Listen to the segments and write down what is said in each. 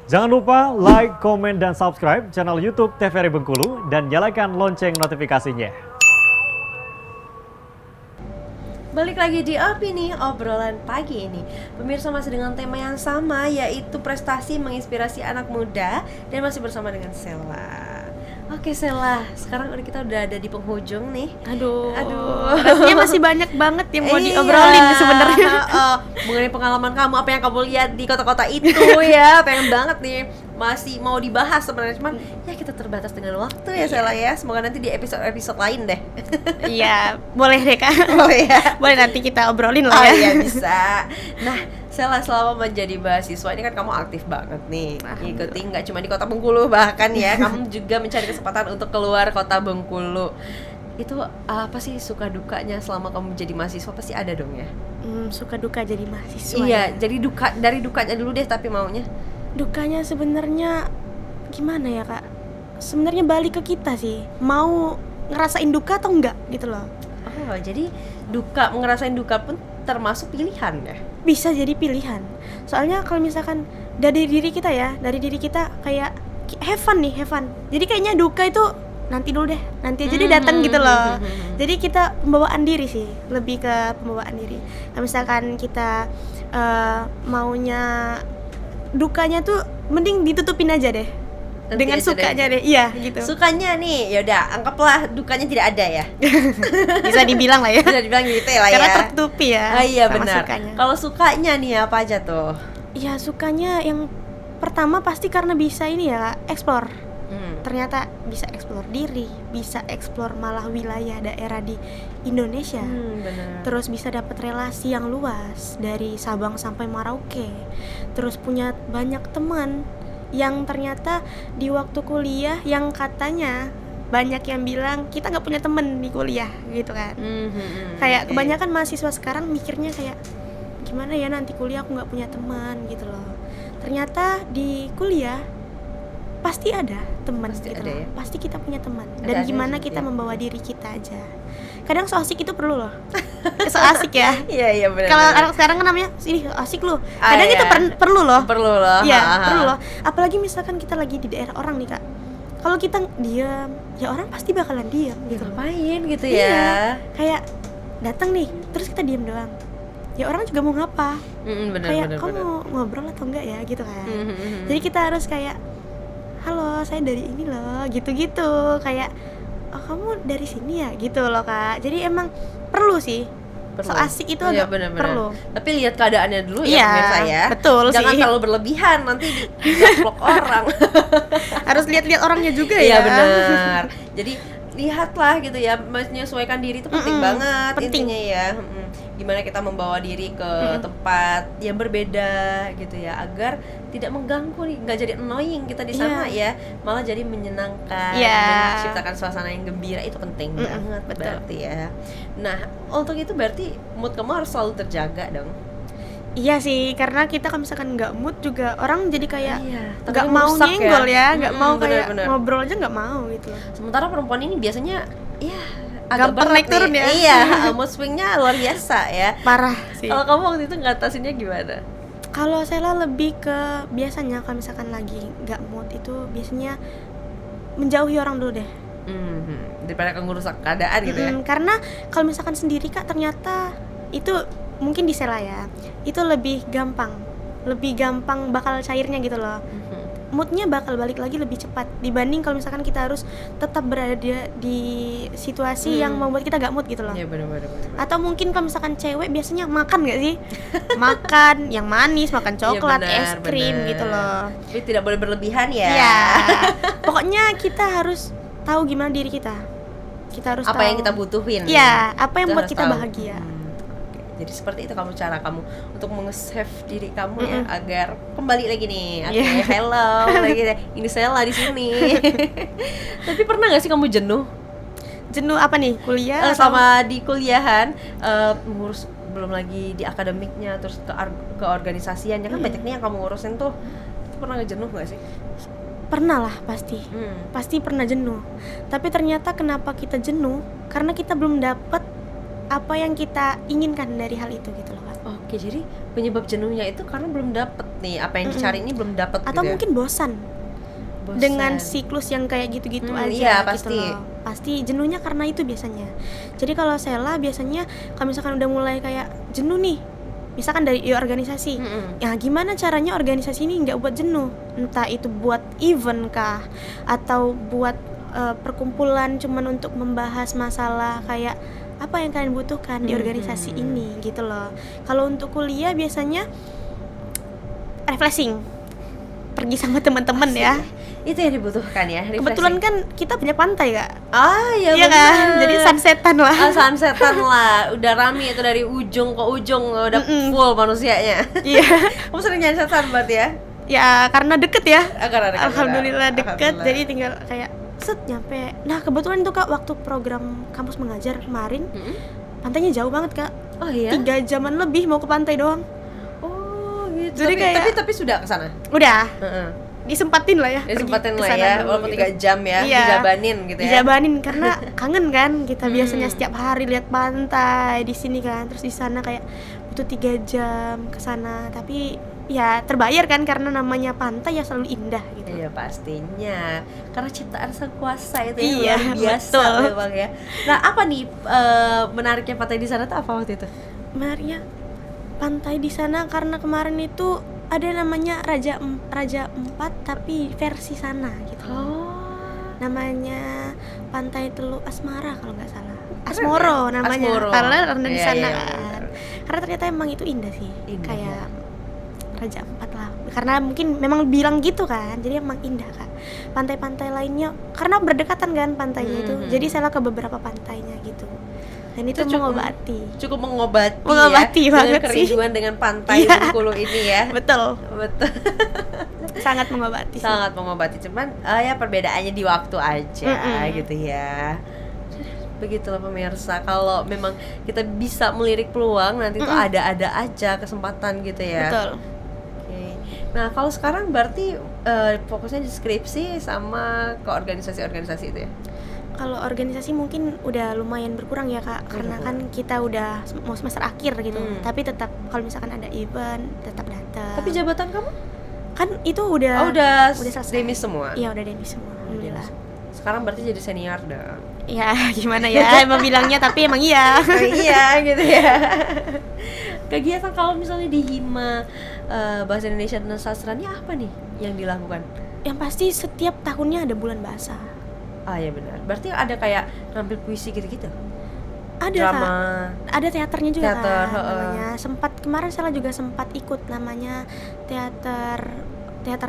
Jangan lupa like, komen, dan subscribe channel YouTube TVRI Bengkulu dan nyalakan lonceng notifikasinya. Balik lagi di Opini Obrolan Pagi ini. Pemirsa masih dengan tema yang sama, yaitu prestasi menginspirasi anak muda. Dan masih bersama dengan Sela. Oke Sela, sekarang kita udah ada di penghujung nih. Aduh. Rasanya masih banyak banget yang mau diobrolin sebenarnya. Mengenai pengalaman kamu, apa yang kamu lihat di kota-kota itu ya. Pengen banget nih, masih mau dibahas sebenarnya. Cuman ya kita terbatas dengan waktu ya Sela ya. Semoga nanti di episode lain deh. Iya, boleh deh Kak. Oh ya. Boleh nanti kita obrolin Oh lah ya. iya bisa. Nah, Sela selama menjadi mahasiswa ini kan kamu aktif banget nih, ngikutin nggak cuma di kota Bengkulu, bahkan ya kamu juga mencari kesempatan untuk keluar kota Bengkulu. Itu apa sih suka dukanya selama kamu menjadi mahasiswa? Pasti ada dong ya. Suka duka jadi mahasiswa. Iya, ya. jadi dari dukanya dulu deh, tapi maunya. Dukanya sebenarnya gimana ya Kak? Sebenarnya balik ke kita sih. Mau ngerasain duka atau enggak gitu loh. Oh, jadi ngerasain duka pun termasuk pilihan ya? Bisa jadi pilihan. Soalnya kalau misalkan dari diri kita kayak have fun. Jadi kayaknya duka itu nanti dulu deh, nanti aja dia datang gitu loh. Jadi kita pembawaan diri sih, lebih ke pembawaan diri. Kalau misalkan kita maunya dukanya tuh mending ditutupin aja deh. Nanti dengan aja sukanya deh. Iya gitu. Sukanya nih, yaudah anggaplah dukanya tidak ada ya. Bisa dibilang lah ya. Bisa dibilang gitu ya lah ya. Karena tertutupi ya. Ah iya sama benar. sukanya. Kalau sukanya nih apa aja tuh? Ya sukanya yang pertama pasti karena bisa ini ya, explore. Ternyata bisa explore diri, bisa explore malah wilayah daerah di Indonesia. Benar. Terus bisa dapat relasi yang luas dari Sabang sampai Merauke. Terus punya banyak teman yang ternyata di waktu kuliah yang katanya banyak yang bilang kita nggak punya temen di kuliah gitu kan. Kayak kebanyakan mahasiswa sekarang mikirnya kayak gimana ya nanti kuliah aku nggak punya teman gitu loh. Ternyata di kuliah pasti ada teman Pasti gitu ada loh. ya? Pasti kita punya teman. Ada Dan gimana sih, kita ya. membawa diri kita aja. Kadang so asik itu perlu loh. So asik ya. Iya benar. Kalau anak sekarang kan namanya ini asik lu. Ah, Kadang iya. itu perlu loh. Perlu loh. Iya, Ha. perlu loh. Apalagi misalkan kita lagi di daerah orang nih Kak. Kalau kita diam, ya orang pasti bakalan diam gitu loh. Ngapain gitu Iya. ya? Kayak datang nih, terus kita diam doang. Ya orang juga mau ngapa? Benar Kayak benar. kamu mau ngobrol atau enggak ya gitu kan. Jadi kita harus kayak halo, saya dari ini loh, gitu-gitu. Kayak oh kamu dari sini ya gitu loh Kak. Jadi emang perlu sih. So asik itu Iya, agak benar-benar. perlu. Tapi lihat keadaannya dulu ya Iya, pemirsa ya. betul Jangan sih. terlalu berlebihan nanti digaplok orang. Harus lihat-lihat orangnya juga Iya ya. benar. Jadi lihatlah gitu ya, menyesuaikan diri itu penting banget penting. intinya ya. Gimana kita membawa diri ke tempat yang berbeda gitu ya, agar tidak mengganggu nih, nggak jadi annoying kita di sana ya, malah jadi menyenangkan, Iya. menciptakan suasana yang gembira, itu penting banget betul. berarti ya. Nah untuk itu berarti mood kamu harus selalu terjaga dong. Iya sih, karena kita kalau misalkan nggak mood juga orang jadi kayak Iya, nggak takutnya mau merusak nyenggol ya, nggak mau kayak bener-bener. ngobrol aja nggak mau gitu loh. Sementara perempuan ini biasanya ya agak Gampang berat naik turun nih. ya. Iya, mood swingnya luar biasa ya. Parah sih. Kalau kamu waktu itu ngatasinnya gimana? Kalau saya lebih ke biasanya kalau misalkan lagi nggak mood itu biasanya menjauhi orang dulu deh. Daripada kamu ngerusak keadaan gitu ya. Karena kalau misalkan sendiri Kak ternyata itu mungkin di Sela ya, itu lebih gampang bakal cairnya gitu loh. Moodnya bakal balik lagi lebih cepat dibanding kalau misalkan kita harus tetap berada di situasi yang membuat kita gak mood gitu loh. Iya benar. Atau mungkin kalau misalkan cewek biasanya makan gak sih? Makan yang manis, makan coklat, Iya, es krim gitu loh. Tapi tidak boleh berlebihan ya. Iya. Pokoknya kita harus tahu gimana diri kita. Kita harus Apa tahu yang kita butuhin. Iya, apa yang Kita buat harus kita tahu. bahagia. Jadi seperti itu cara kamu untuk menge-save diri kamu ya, agar kembali lagi nih. Oke, Iya. hello lagi deh. Ini Sela di sini. Tapi pernah nggak sih kamu jenuh Jenuh apa nih? Kuliah? sama di kuliahan, ngurus belum lagi di akademiknya, terus ke organisasiannya kan banyak nih yang kamu ngurusin tuh. Itu pernah nggak jenuh nggak sih? Pernah lah pasti. Pasti pernah jenuh. Tapi ternyata kenapa kita jenuh? Karena kita belum dapat apa yang kita inginkan dari hal itu gitu loh Kak. Oke, jadi penyebab jenuhnya itu karena belum dapet nih apa yang dicari ini belum dapet Atau gitu ya? mungkin bosan Bosan. dengan siklus yang kayak gitu-gitu aja iya, gitu pasti. loh. Pasti jenuhnya karena itu biasanya. Jadi kalau Sela biasanya kalau misalkan udah mulai kayak jenuh nih, misalkan dari organisasi, ya gimana caranya organisasi ini nggak buat jenuh? Entah itu buat event kah, atau buat perkumpulan cuman untuk membahas masalah kayak apa yang kalian butuhkan di organisasi ini gitu loh. Kalau untuk kuliah biasanya refreshing, pergi sama teman-teman ya. Itu yang dibutuhkan ya, refreshing. Kebetulan kan kita banyak pantai Kak. Iya Iya bener. kan, jadi sunsetan lah. Sunsetan lah, udah rame itu dari ujung ke ujung, udah full manusianya. Iya. Kamu sering nyari setan berarti ya? Ya karena deket ya. Karena deket, Alhamdulillah deket, Alhamdulillah. jadi tinggal kayak set nyampe. Nah kebetulan tuh Kak, waktu program kampus mengajar kemarin, pantainya jauh banget Kak. Oh iya? 3 jaman lebih mau ke pantai doang. Oh gitu. Jadi kayak- tapi sudah kesana? Udah, Heeh. disempatin lah ya. Disempatin pergi lah kesana ya, dulu walaupun gitu. 3 jam ya, Iya. dijabanin gitu ya. Dijabanin karena kangen kan kita biasanya setiap hari lihat pantai di sini kan, terus di sana kayak butuh 3 jam ke sana, tapi ya terbayar kan karena namanya pantai ya selalu indah gitu. Iya pastinya, karena ciptaan sang kuasa itu ya, Iya, luar biasa betul. memang ya. Nah apa nih menariknya pantai di sana tuh apa waktu itu? Menariknya pantai di sana karena kemarin itu ada namanya Raja Empat tapi versi sana gitu. Namanya Pantai Teluk Asmara kalau nggak salah. Asmoro namanya. Asmoro. Karena di Iya, sana iya, kan. benar. Karena ternyata emang itu indah sih. Indah, Kayak Raja Empat lah. Karena mungkin memang bilang gitu kan. Jadi emang indah Kak. Pantai-pantai lainnya karena berdekatan kan pantainya itu. Jadi saya ke beberapa pantainya gitu. Dan itu mengobati. Cukup mengobati Mengobati ya, banget dengan sih. kerinduan dengan pantai Iya. Bengkulu ini ya. Betul. Betul. Sangat mengobati sih. Sangat mengobati, cuman ya perbedaannya di waktu aja gitu ya. Begitulah pemirsa, kalau memang kita bisa melirik peluang nanti tuh ada-ada aja kesempatan gitu ya. Betul. Oke. Nah kalau sekarang berarti fokusnya di skripsi sama ke organisasi-organisasi itu ya? Kalau organisasi mungkin udah lumayan berkurang ya Kak, karena kan kita udah mau semester akhir gitu. Tapi tetap kalau misalkan ada event tetap datang. Tapi jabatan kamu? Kan itu udah udah selesai. demis semua? Iya udah demis semua, alhamdulillah. Sekarang berarti jadi senior dong. Ya gimana ya, emang bilangnya tapi emang iya. Iya gitu ya. Kegiatan kalau misalnya di Hima Bahasa Indonesia dan Sastranya apa nih yang dilakukan? Yang pasti setiap tahunnya ada bulan bahasa. Ya benar. Berarti ada kayak ngambil puisi gitu-gitu? Ada Drama. Kak. Ada teaternya juga Teater, kan namanya. Sempat kemarin saya juga sempat ikut namanya teater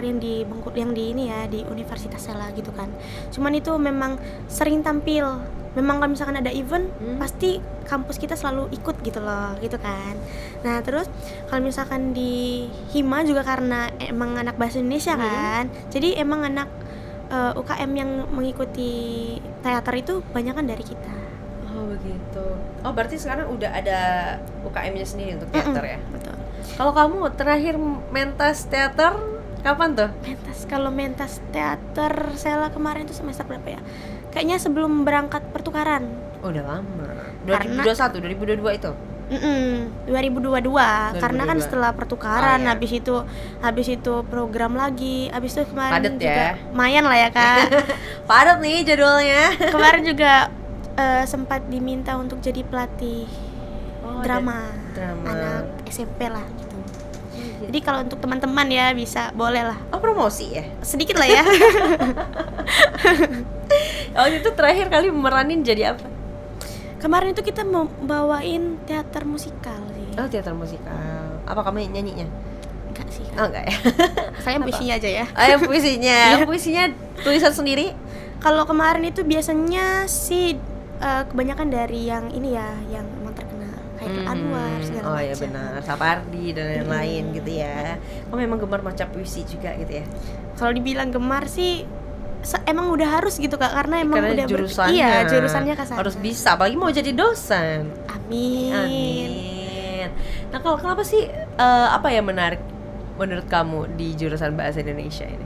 yang di Bengkulu, yang di ini ya di Universitas Sela gitu kan. Cuman itu memang sering tampil. Memang kalau misalkan ada event pasti kampus kita selalu ikut gitu loh, gitu kan. Nah, terus kalau misalkan di Hima juga karena emang anak bahasa Indonesia kan. Jadi emang anak UKM yang mengikuti teater itu banyak kan dari kita. Oh begitu. Oh berarti sekarang udah ada UKM-nya sendiri untuk teater ya? Betul. Kalau kamu terakhir mentas teater kapan tuh? Mentas teater Sela kemarin itu semester berapa ya? Kayaknya sebelum berangkat pertukaran. Udah lama. Karena- 2021, 2022 itu? 2022 karena kan 2022. setelah pertukaran iya. habis itu program lagi, habis itu kemarin Padet juga ya? lumayan lah ya Kak. Padat nih jadwalnya. Kemarin juga sempat diminta untuk jadi pelatih drama anak SMP lah gitu. Jadi kalau untuk teman-teman ya bisa boleh lah, Oh promosi ya? sedikit lah ya. Itu terakhir kali meranin jadi apa? Kemarin itu kita mau bawain teater musikal sih. Oh teater musikal. Apa kamu nyanyinya? Enggak sih Oh Kak. enggak ya? Saya puisinya aja ya. Yang puisinya, puisinya tulisan sendiri? Kalau kemarin itu biasanya sih kebanyakan dari yang ini ya, yang emang terkenal kayak ke Anwar segala macam. Oh ya benar, Sapardi dan lain-lain gitu ya. Kamu memang gemar baca puisi juga gitu ya? Kalau dibilang gemar sih emang udah harus gitu Kak, karena emang Karena udah jurusannya, iya, jurusannya ke sana. harus bisa, apalagi mau jadi dosen. Amin. Amin. Nah kalau kenapa sih apa yang menarik menurut kamu di jurusan Bahasa Indonesia ini?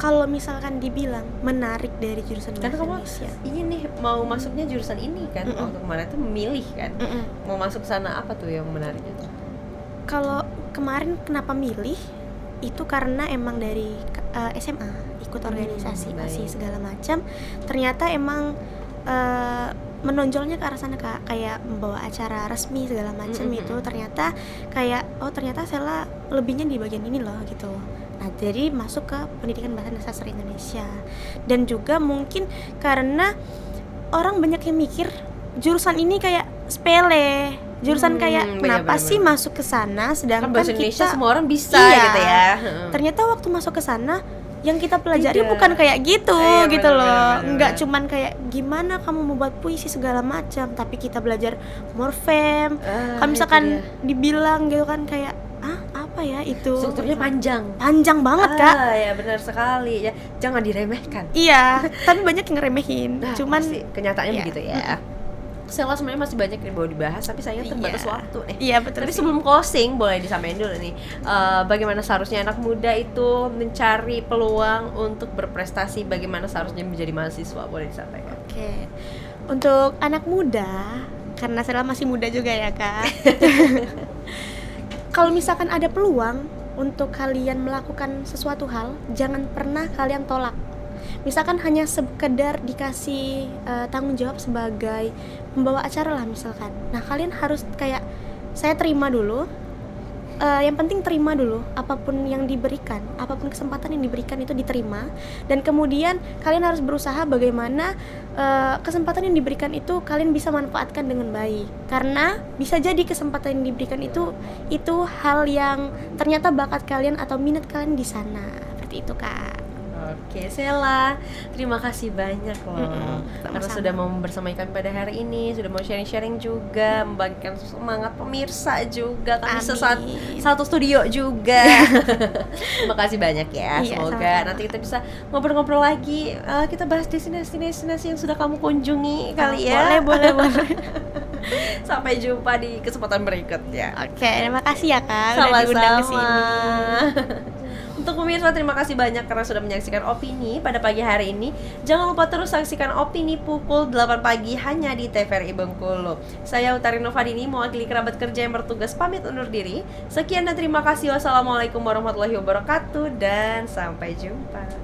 kalau misalkan dibilang menarik dari jurusan Karena bahasa kamu Indonesia, ini nih mau masuknya jurusan ini kan, Mm-mm. waktu kemarin tuh memilih kan, mau masuk sana apa tuh yang menariknya tuh? kalau kemarin kenapa milih itu karena emang dari SMA ikut organisasi baik. PASI segala macam, ternyata emang menonjolnya ke arah sana Kak, kayak membawa acara resmi segala macam itu ternyata kayak ternyata Sela lebihnya di bagian ini loh gitu. Nah, jadi masuk ke pendidikan bahasa dan sastra Indonesia. Dan juga mungkin karena orang banyak yang mikir jurusan ini kayak sepele. Jurusan kayak kenapa bener-bener. sih masuk ke sana sedangkan Kan bahasa Indonesia kita semua orang bisa Iya. gitu ya. ternyata waktu masuk ke sana yang kita pelajari Tidak. bukan kayak gitu Iya, gitu bener, loh. bener, Nggak bener. cuman kayak gimana kamu membuat puisi segala macam, tapi kita belajar morfem. Kalau misalkan dibilang gitu kan kayak apa ya itu? strukturnya panjang. Panjang banget Kak. Ya benar sekali ya. Jangan diremehkan. Iya, tapi banyak yang ngeremehin. Nah, Cuman pasti kenyataannya iya. begitu ya. Sela sebenarnya masih banyak yang mau dibahas, tapi sayangnya terbatas Iya. waktu nih. Iya betul. Tapi sih. sebelum closing boleh disampaikan dulu nih, bagaimana seharusnya anak muda itu mencari peluang untuk berprestasi, bagaimana seharusnya menjadi mahasiswa, boleh disampaikan. Oke. Untuk anak muda, karena saya masih muda juga ya Kak. Kalau misalkan ada peluang untuk kalian melakukan sesuatu hal, jangan pernah kalian tolak. Misalkan hanya sekedar dikasih tanggung jawab sebagai pembawa acara lah misalkan. Nah kalian harus kayak saya terima dulu. Yang penting terima dulu apapun yang diberikan, apapun kesempatan yang diberikan itu diterima, dan kemudian kalian harus berusaha bagaimana kesempatan yang diberikan itu kalian bisa manfaatkan dengan baik, karena bisa jadi kesempatan yang diberikan itu hal yang ternyata bakat kalian atau minat kalian di sana, seperti itu Kak. Oke, Sela, terima kasih banyak loh karena sama-sama. sudah mau bersama kami pada hari ini, sudah mau sharing-sharing juga, membagikan semangat pemirsa juga, kami Amin. satu studio juga. Terima kasih banyak ya. Iya, Semoga sama-sama. nanti kita bisa ngobrol-ngobrol lagi. Kita bahas destinasi-destinasi yang sudah kamu kunjungi kali ya. Boleh. Sampai jumpa di kesempatan berikutnya. Oke, terima kasih ya Kak udah diundang ke sini. Untuk pemirsa, terima kasih banyak karena sudah menyaksikan Opini pada pagi hari ini. Jangan lupa terus saksikan Opini pukul 8 pagi hanya di TVRI Bengkulu. Saya Utari Novadini, mewakili kerabat kerja yang bertugas pamit undur diri. Sekian dan terima kasih. Wassalamualaikum warahmatullahi wabarakatuh dan sampai jumpa.